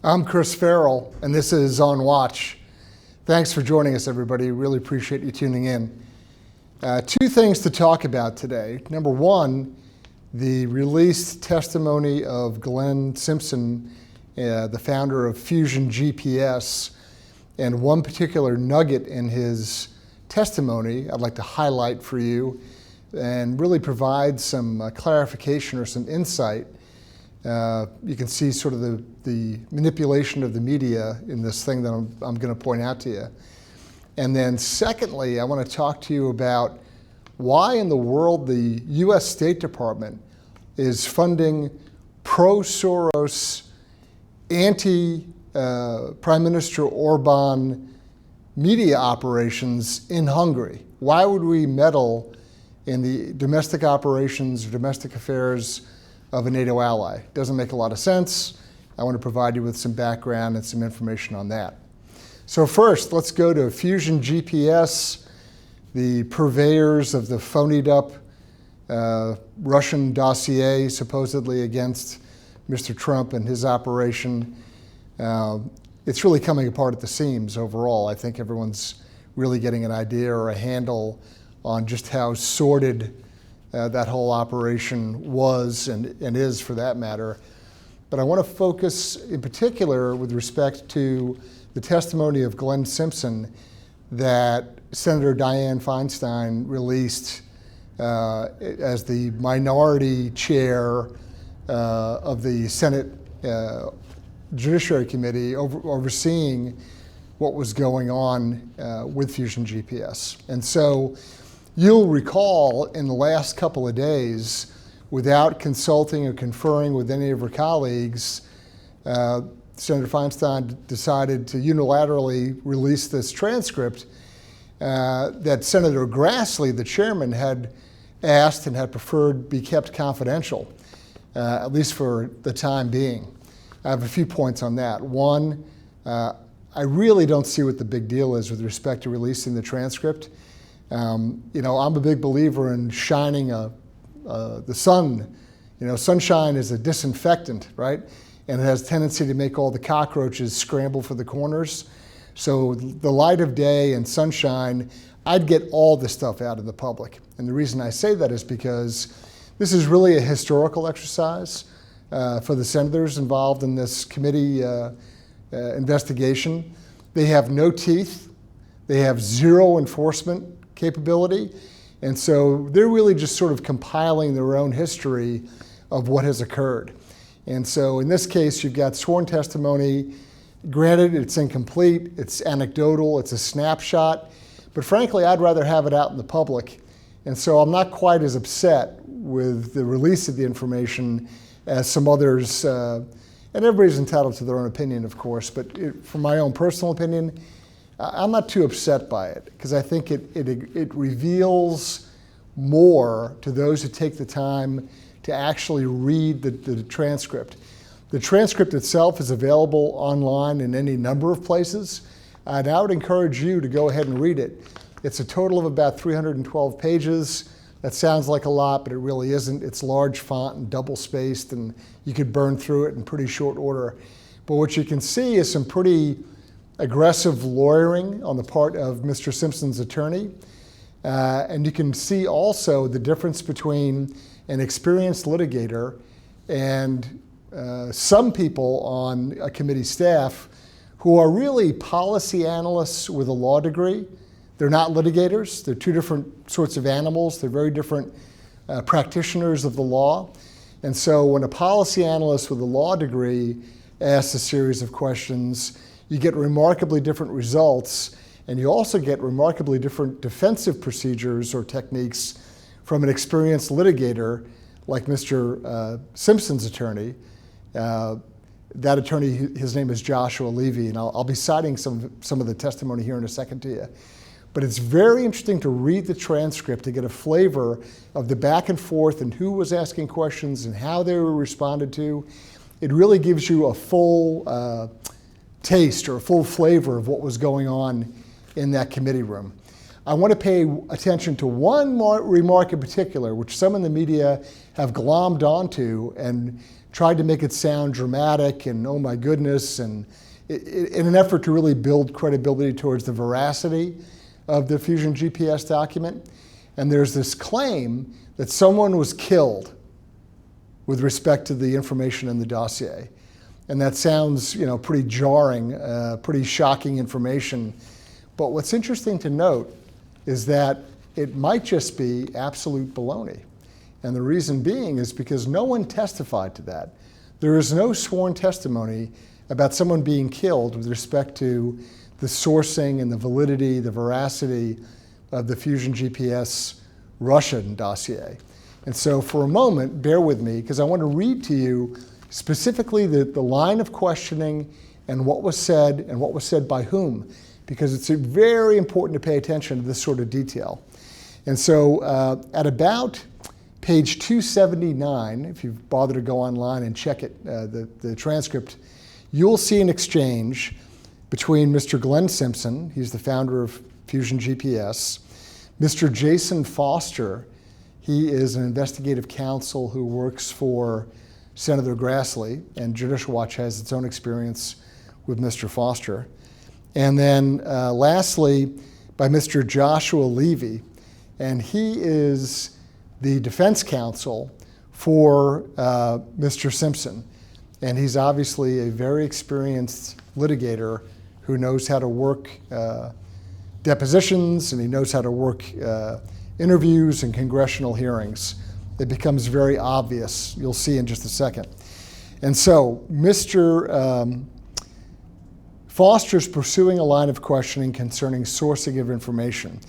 I'm Chris Farrell, and this is On Watch. Thanks for joining us, everybody. Really appreciate you tuning in. Two things to talk about today. Number one, the released testimony of Glenn Simpson, the founder of Fusion GPS, and one particular nugget in his testimony I'd like to highlight for you and really provide some clarification or some insight. You can see sort of the manipulation of the media in this thing that I'm going to point out to you. And then secondly, I want to talk to you about why in the world the U.S. State Department is funding pro-Soros, anti-Prime Minister Orban media operations in Hungary. Why would we meddle in the domestic operations or domestic affairs of a NATO ally? Doesn't make a lot of sense. I want to provide you with some background and some information on that. So first, let's go to Fusion GPS, the purveyors of the phonied up Russian dossier supposedly against Mr. Trump and his operation. It's really coming apart at the seams overall. I think everyone's really getting an idea or a handle on just how sordid that whole operation was and is, for that matter. But I want to focus in particular with respect to the testimony of Glenn Simpson that Senator Diane Feinstein released as the minority chair of the Senate Judiciary Committee overseeing what was going on with Fusion GPS. And so you'll recall in the last couple of days, without consulting or conferring with any of her colleagues, Senator Feinstein decided to unilaterally release this transcript that Senator Grassley, the chairman, had asked and had preferred be kept confidential, at least for the time being. I have a few points on that. One, I really don't see what the big deal is with respect to releasing the transcript. I'm a big believer in shining the sun. Sunshine is a disinfectant, right? And it has a tendency to make all the cockroaches scramble for the corners. So the light of day and sunshine, I'd get all this stuff out in the public. And the reason I say that is because this is really a historical exercise for the senators involved in this committee investigation. They have no teeth. They have zero enforcement capability. And so they're really just sort of compiling their own history of what has occurred. And so in this case, you've got sworn testimony. Granted, it's incomplete, it's anecdotal, it's a snapshot, but frankly, I'd rather have it out in the public. And so I'm not quite as upset with the release of the information as some others, and everybody's entitled to their own opinion, of course, but from my own personal opinion, I'm not too upset by it, because I think it reveals more to those who take the time to actually read the transcript. The transcript itself is available online in any number of places, and I would encourage you to go ahead and read it. It's a total of about 312 pages. That sounds like a lot, but it really isn't. It's large font and double-spaced, and you could burn through it in pretty short order. But what you can see is some pretty aggressive lawyering on the part of Mr. Simpson's attorney. And you can see also the difference between an experienced litigator and some people on a committee staff who are really policy analysts with a law degree. They're not litigators. They're two different sorts of animals. They're very different practitioners of the law. And so when a policy analyst with a law degree asks a series of questions, you get remarkably different results, and you also get remarkably different defensive procedures or techniques from an experienced litigator like Mr. Simpson's attorney. That attorney, his name is Joshua Levy, and I'll be citing some of the testimony here in a second to you. But it's very interesting to read the transcript to get a flavor of the back and forth and who was asking questions and how they were responded to. It really gives you a full taste or a full flavor of what was going on in that committee room. I want to pay attention to one remark in particular, which some in the media have glommed onto and tried to make it sound dramatic and oh my goodness, and in an effort to really build credibility towards the veracity of the Fusion GPS document. And there's this claim that someone was killed with respect to the information in the dossier. And that sounds, pretty jarring, pretty shocking information. But what's interesting to note is that it might just be absolute baloney. And the reason being is because no one testified to that. There is no sworn testimony about someone being killed with respect to the sourcing and the validity, the veracity of the Fusion GPS Russian dossier. And so for a moment, bear with me, because I want to read to you specifically the line of questioning and what was said by whom, because it's very important to pay attention to this sort of detail. And so at about page 279, if you bother to go online and check it, the transcript, you'll see an exchange between Mr. Glenn Simpson, he's the founder of Fusion GPS, Mr. Jason Foster, he is an investigative counsel who works for Senator Grassley, and Judicial Watch has its own experience with Mr. Foster. And then lastly, by Mr. Joshua Levy, and he is the defense counsel for Mr. Simpson. And he's obviously a very experienced litigator who knows how to work depositions, and he knows how to work interviews and congressional hearings. It becomes very obvious. You'll see in just a second. And so Mr. Foster's pursuing a line of questioning concerning sourcing of information.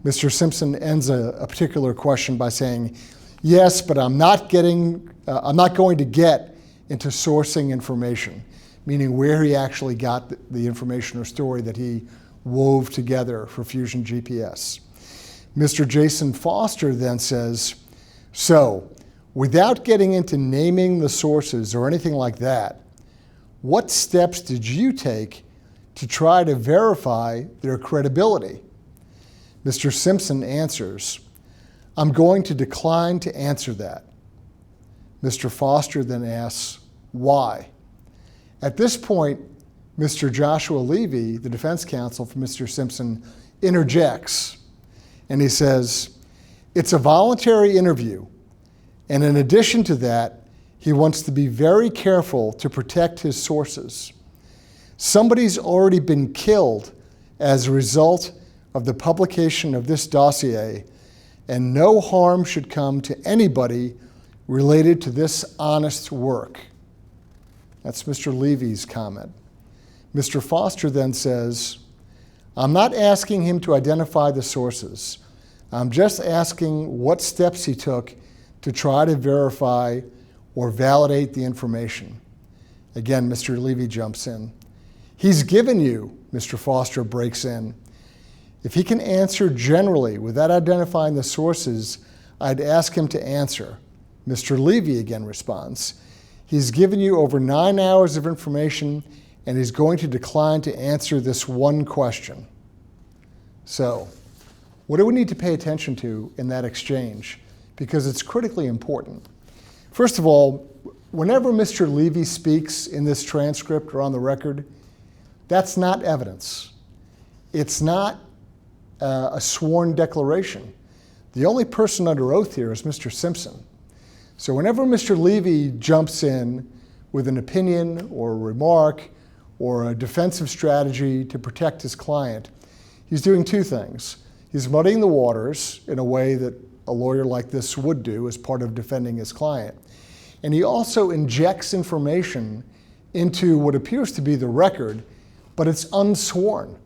Mr. Simpson ends a particular question by saying, yes, but I'm not going to get into sourcing information, meaning where he actually got the information or story that he wove together for Fusion GPS. Mr. Jason Foster then says, so without getting into naming the sources or anything like that, what steps did you take to try to verify their credibility? Mr. Simpson answers, I'm going to decline to answer that. Mr. Foster then asks, why? At this point, Mr. Joshua Levy, the defense counsel for Mr. Simpson, interjects, and he says, it's a voluntary interview, and in addition to that, he wants to be very careful to protect his sources. Somebody's already been killed as a result of the publication of this dossier, and no harm should come to anybody related to this honest work. That's Mr. Levy's comment. Mr. Foster then says, I'm not asking him to identify the sources. I'm just asking what steps he took to try to verify or validate the information. Again, Mr. Levy jumps in. He's given you, Mr. Foster breaks in. If he can answer generally without identifying the sources, I'd ask him to answer. Mr. Levy again responds. He's given you over 9 hours of information, and he's going to decline to answer this one question. So, what do we need to pay attention to in that exchange? Because it's critically important. First of all, whenever Mr. Levy speaks in this transcript or on the record, that's not evidence. It's not a sworn declaration. The only person under oath here is Mr. Simpson. So whenever Mr. Levy jumps in with an opinion or a remark or a defensive strategy to protect his client, he's doing two things. He's muddying the waters in a way that a lawyer like this would do as part of defending his client. And he also injects information into what appears to be the record, but it's unsworn.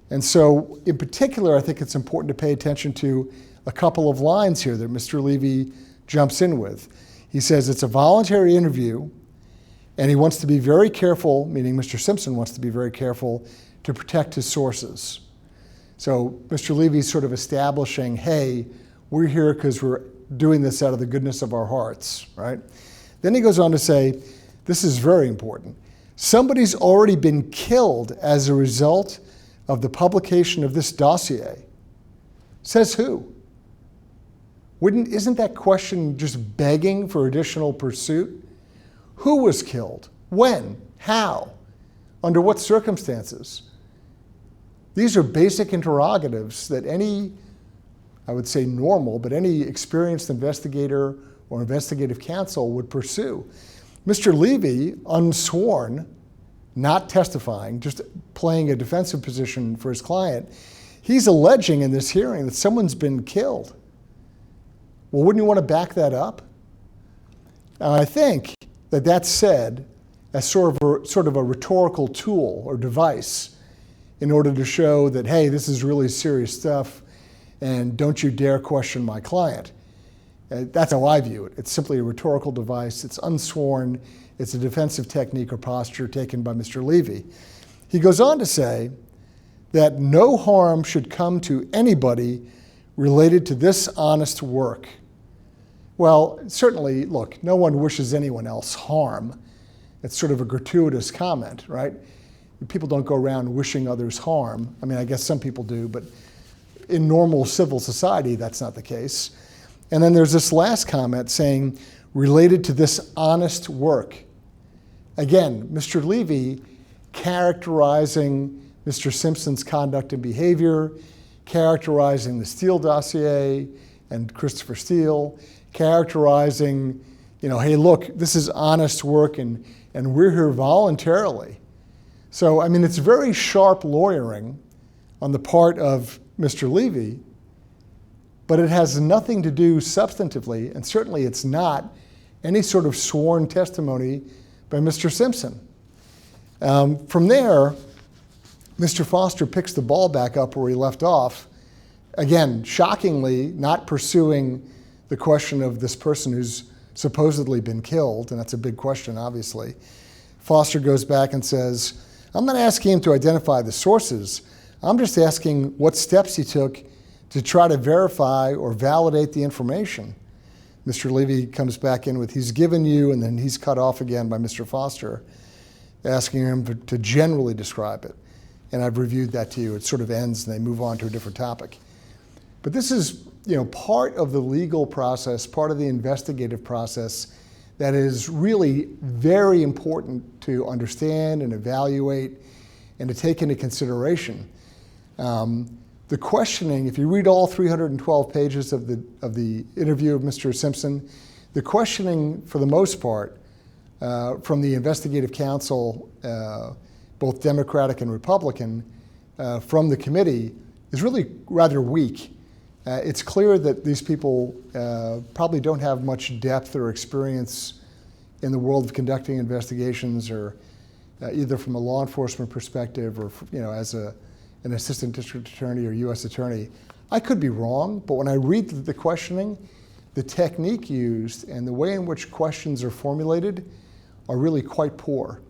And so in particular, I think it's important to pay attention to a couple of lines here that Mr. Levy jumps in with. He says it's a voluntary interview, and he wants to be very careful, meaning Mr. Simpson wants to be very careful to protect his sources. So Mr. Levy's sort of establishing, hey, we're here because we're doing this out of the goodness of our hearts, right? Then he goes on to say, this is very important. Somebody's already been killed as a result of the publication of this dossier. Says who? Isn't that question just begging for additional pursuit? Who was killed? When? How? Under what circumstances? These are basic interrogatives that any, I would say normal, but any experienced investigator or investigative counsel would pursue. Mr. Levy, unsworn, not testifying, just playing a defensive position for his client, he's alleging in this hearing that someone's been killed. Well, wouldn't you want to back that up? And I think that that's said as sort of a rhetorical tool or device in order to show that, hey, this is really serious stuff, and don't you dare question my client. That's how I view it. It's simply a rhetorical device. It's unsworn. It's a defensive technique or posture taken by Mr. Levy. He goes on to say that no harm should come to anybody related to this honest work. Well, certainly, look, no one wishes anyone else harm. It's sort of a gratuitous comment, right? People don't go around wishing others harm. I mean, I guess some people do, but in normal civil society, that's not the case. And then there's this last comment saying, related to this honest work. Again, Mr. Levy characterizing Mr. Simpson's conduct and behavior, characterizing the Steele dossier and Christopher Steele, characterizing, hey, look, this is honest work and we're here voluntarily. So, I mean, it's very sharp lawyering on the part of Mr. Levy, but it has nothing to do substantively, and certainly it's not any sort of sworn testimony by Mr. Simpson. From there, Mr. Foster picks the ball back up where he left off. Again, shockingly, not pursuing the question of this person who's supposedly been killed, and that's a big question, obviously. Foster goes back and says, I'm not asking him to identify the sources. I'm just asking what steps he took to try to verify or validate the information. Mr. Levy comes back in with, he's given you, and then he's cut off again by Mr. Foster, asking him to generally describe it. And I've reviewed that to you. It sort of ends and they move on to a different topic. But this is, part of the legal process, part of the investigative process that is really very important to understand and evaluate and to take into consideration. The questioning, if you read all 312 pages of the interview of Mr. Simpson, the questioning, for the most part, from the investigative counsel, both Democratic and Republican, from the committee, is really rather weak. It's clear that these people probably don't have much depth or experience in the world of conducting investigations, or either from a law enforcement perspective or as an assistant district attorney or U.S. attorney. I could be wrong, but when I read the questioning, the technique used and the way in which questions are formulated are really quite poor.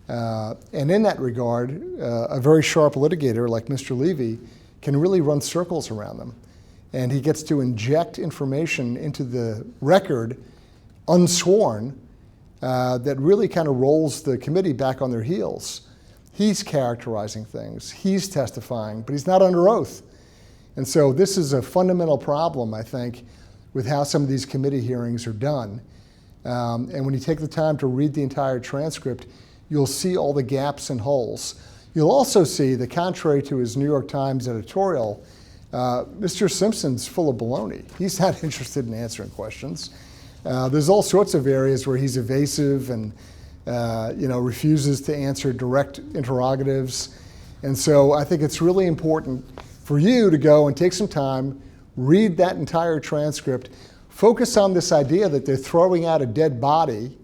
And in that regard, a very sharp litigator like Mr. Levy can really run circles around them. And he gets to inject information into the record unsworn that really kind of rolls the committee back on their heels. He's characterizing things, he's testifying, but he's not under oath. And so this is a fundamental problem, I think, with how some of these committee hearings are done. And when you take the time to read the entire transcript, you'll see all the gaps and holes. You'll also see that, contrary to his New York Times editorial, Mr. Simpson's full of baloney. He's not interested in answering questions. There's all sorts of areas where he's evasive and refuses to answer direct interrogatives. And so I think it's really important for you to go and take some time, read that entire transcript, focus on this idea that they're throwing out a dead body,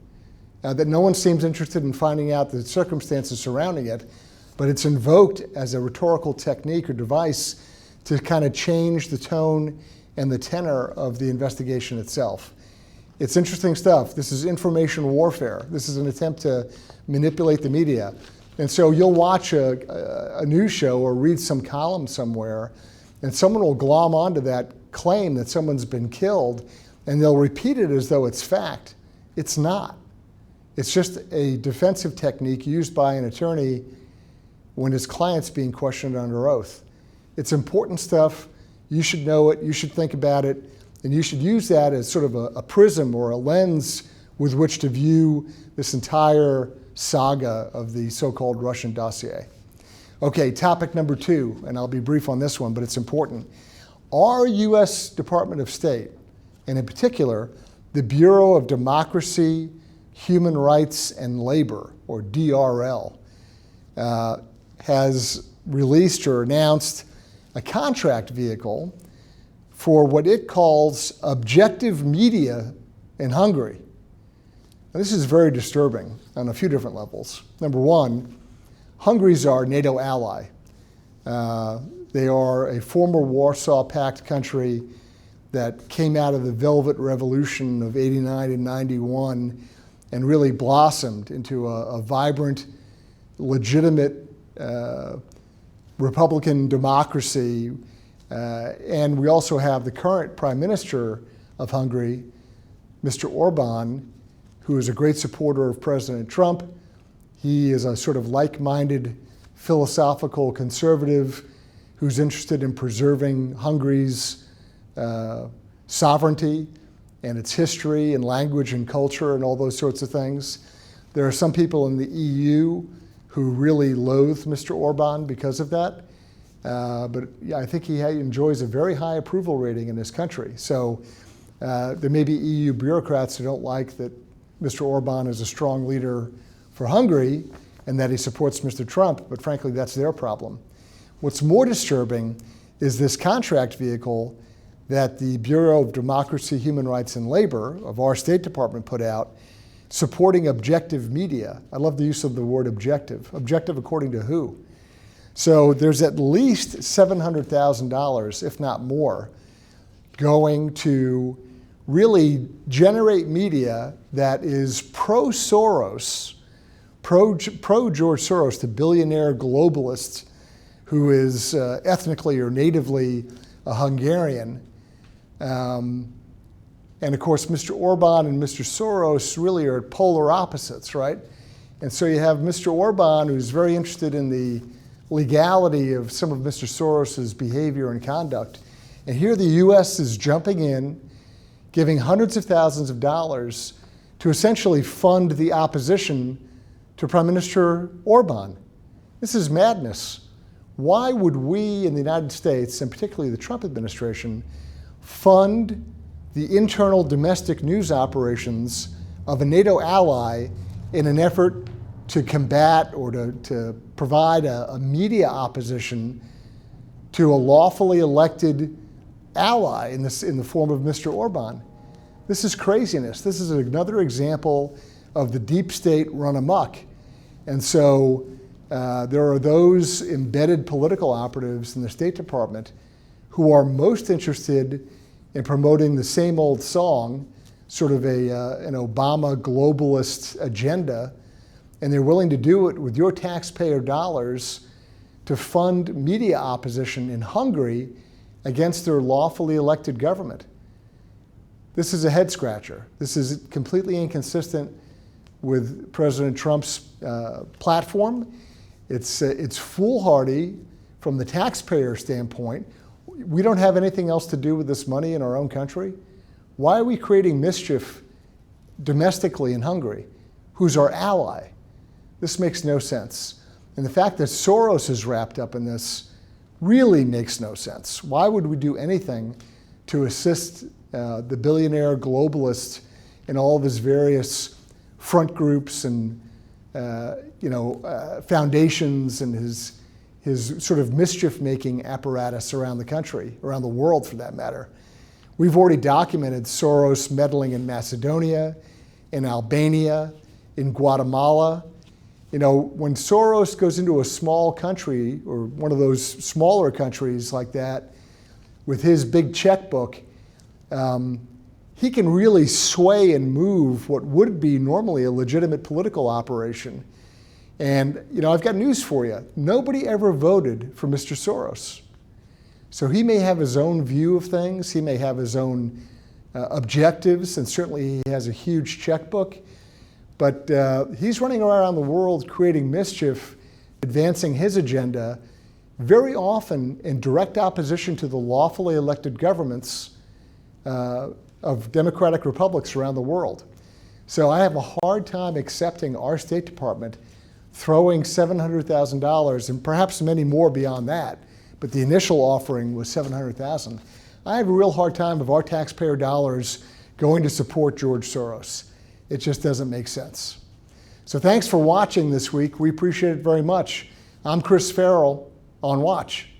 that no one seems interested in finding out the circumstances surrounding it, but it's invoked as a rhetorical technique or device to kind of change the tone and the tenor of the investigation itself. It's interesting stuff. This is information warfare. This is an attempt to manipulate the media. And so you'll watch a news show or read some column somewhere, and someone will glom onto that claim that someone's been killed, and they'll repeat it as though it's fact. It's not. It's just a defensive technique used by an attorney when his client's being questioned under oath. It's important stuff. You should know it. You should think about it. And you should use that as sort of a prism or a lens with which to view this entire saga of the so-called Russian dossier. Okay, topic number 2, and I'll be brief on this one, but it's important. Our U.S. Department of State, and in particular, the Bureau of Democracy, Human Rights, and Labor, or DRL, has released or announced a contract vehicle for what it calls objective media in Hungary. Now, this is very disturbing on a few different levels. Number one, Hungary's our NATO ally. They are a former Warsaw Pact country that came out of the Velvet Revolution of '89 and '91 and really blossomed into a vibrant, legitimate Republican democracy. And we also have the current Prime Minister of Hungary, Mr. Orban, who is a great supporter of President Trump. He is a sort of like-minded philosophical conservative who's interested in preserving Hungary's sovereignty and its history and language and culture and all those sorts of things. There are some people in the EU who really loathe Mr. Orban because of that. But yeah, I think he enjoys a very high approval rating in his country. So there may be EU bureaucrats who don't like that Mr. Orban is a strong leader for Hungary and that he supports Mr. Trump, but frankly, that's their problem. What's more disturbing is this contract vehicle that the Bureau of Democracy, Human Rights, and Labor of our State Department put out, supporting objective media. I love the use of the word objective. Objective according to who? So there's at least $700,000, if not more, going to really generate media that is pro-Soros, pro-George Soros, the billionaire globalist who is ethnically or natively a Hungarian. And of course, Mr. Orban and Mr. Soros really are polar opposites, right? And so you have Mr. Orban, who's very interested in the legality of some of Mr. Soros's behavior and conduct. And here the US is jumping in, giving hundreds of thousands of dollars to essentially fund the opposition to Prime Minister Orban. This is madness. Why would we in the United States, and particularly the Trump administration, fund the internal domestic news operations of a NATO ally in an effort to combat or to provide a media opposition to a lawfully elected ally in the form of Mr. Orban? This is craziness. This is another example of the deep state run amok. And so there are those embedded political operatives in the State Department who are most interested in promoting the same old song, sort of an Obama globalist agenda, and they're willing to do it with your taxpayer dollars to fund media opposition in Hungary against their lawfully elected government. This is a head scratcher. This is completely inconsistent with President Trump's platform. It's foolhardy from the taxpayer standpoint. We don't have anything else to do with this money in our own country. Why are we creating mischief domestically in Hungary, who's our ally? This makes no sense. And the fact that Soros is wrapped up in this really makes no sense. Why would we do anything to assist the billionaire globalist in all of his various front groups and foundations and his sort of mischief-making apparatus around the country, around the world for that matter? We've already documented Soros meddling in Macedonia, in Albania, in Guatemala. You know, when Soros goes into a small country or one of those smaller countries like that with his big checkbook, he can really sway and move what would be normally a legitimate political operation. And, you know, I've got news for you. Nobody ever voted for Mr. Soros. So he may have his own view of things. He may have his own objectives, and certainly he has a huge checkbook. But he's running around the world creating mischief, advancing his agenda, very often in direct opposition to the lawfully elected governments of democratic republics around the world. So I have a hard time accepting our State Department throwing $700,000 and perhaps many more beyond that, but the initial offering was $700,000. I have a real hard time of our taxpayer dollars going to support George Soros. It just doesn't make sense. So thanks for watching this week. We appreciate it very much. I'm Chris Farrell on Watch.